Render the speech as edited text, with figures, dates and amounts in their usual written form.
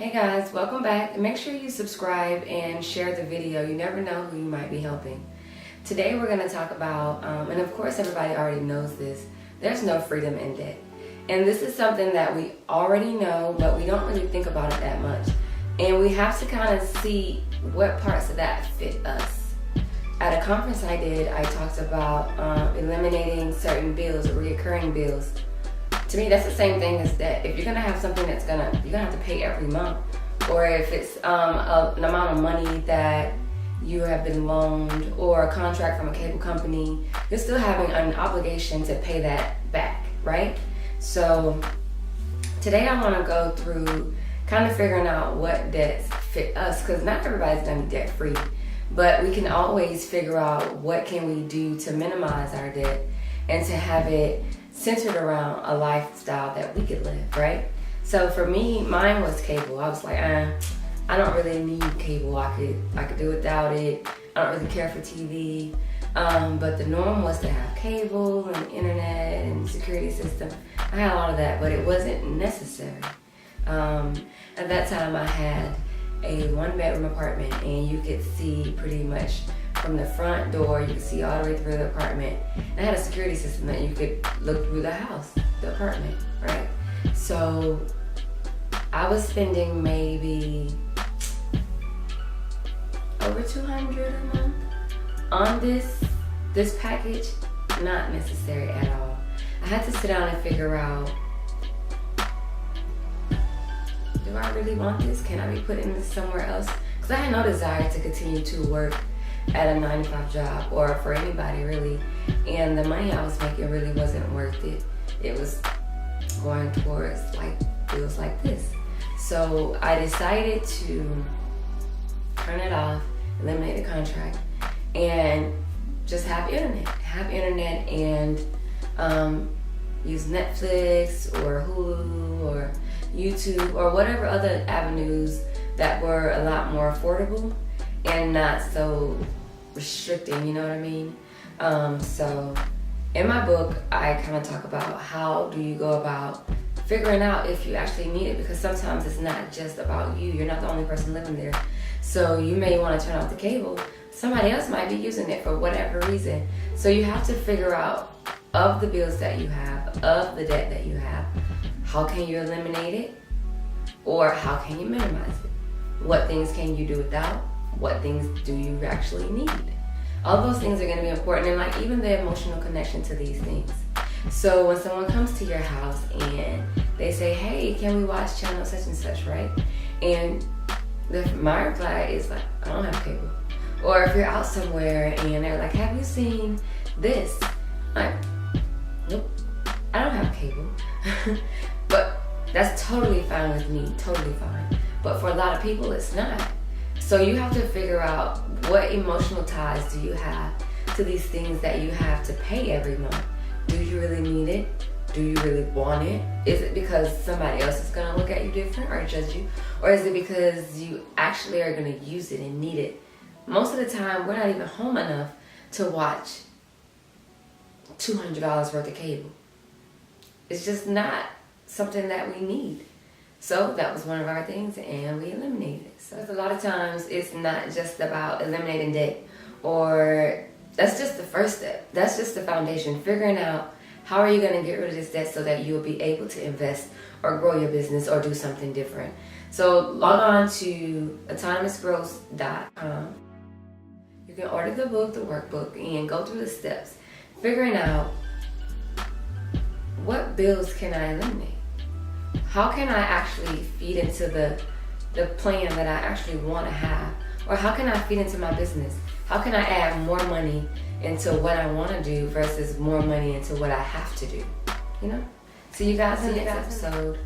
Hey guys, welcome back. Make sure you subscribe and share the video. You never know who you might be helping. Today we're going to talk about, and of course everybody already knows this, there's no freedom in debt. And this is something that we already know, but we don't really think about it that much. And we have to kind of see what parts of that fit us. At a conference I did, I talked about eliminating certain bills or recurring bills. To me, that's the same thing as debt. If you're gonna have something you're gonna have to pay every month, or if it's an amount of money that you have been loaned, or a contract from a cable company, you're still having an obligation to pay that back, right? So today I want to go through kind of figuring out what debts fit us, because not everybody's gonna be debt free, but we can always figure out what can we do to minimize our debt and to have it centered around a lifestyle that we could live, right? So for me, mine was cable. I was like, I don't really need cable. I could do without it. I don't really care for TV. But the norm was to have cable and internet and security system. I had a lot of that, but it wasn't necessary. At that time, I had a 1-bedroom apartment, and you could see pretty much from the front door, you could see all the way through the apartment. And I had a security system that you could look through the house, the apartment, right? So I was spending maybe over $200 a month on this package. Not necessary at all. I had to sit down and figure out, do I really want this? Can I be putting this somewhere else? Because I had no desire to continue to work at a 9-to-5 job, or for anybody really, and the money I was making really wasn't worth it. It was going towards like bills like this. So I decided to turn it off, eliminate the contract, and just have internet and use Netflix or Hulu or YouTube or whatever other avenues that were a lot more affordable and not so restricting, you know what I mean? So in my book, I kind of talk about how do you go about figuring out if you actually need it, because sometimes it's not just about you. You're not the only person living there. So you may want to turn off the cable. Somebody else might be using it for whatever reason. So you have to figure out, of the bills that you have, of the debt that you have, how can you eliminate it, or how can you minimize it? What things can you do without? What things do you actually need? All those things are going to be important, and like even the emotional connection to these things. So when someone comes to your house and they say, hey, can we watch channel such and such, right? And my reply is like, I don't have cable. Or if you're out somewhere and they're like, have you seen this? I'm like, nope, I don't have cable. But that's totally fine with me, totally fine. But for a lot of people, it's not. So you have to figure out, what emotional ties do you have to these things that you have to pay every month? Do you really need it? Do you really want it? Is it because somebody else is going to look at you different or judge you? Or is it because you actually are going to use it and need it? Most of the time, we're not even home enough to watch $200 worth of cable. It's just not something that we need. So that was one of our things, and we eliminated it. So a lot of times it's not just about eliminating debt, or that's just the first step. That's just the foundation. Figuring out, how are you going to get rid of this debt so that you'll be able to invest or grow your business or do something different. So log on to autonomousgrowth.com. You can order the book, the workbook, and go through the steps. Figuring out, what bills can I eliminate? How can I actually feed into the plan that I actually want to have? Or how can I feed into my business? How can I add more money into what I want to do versus more money into what I have to do? You know? See you guys in the next episode.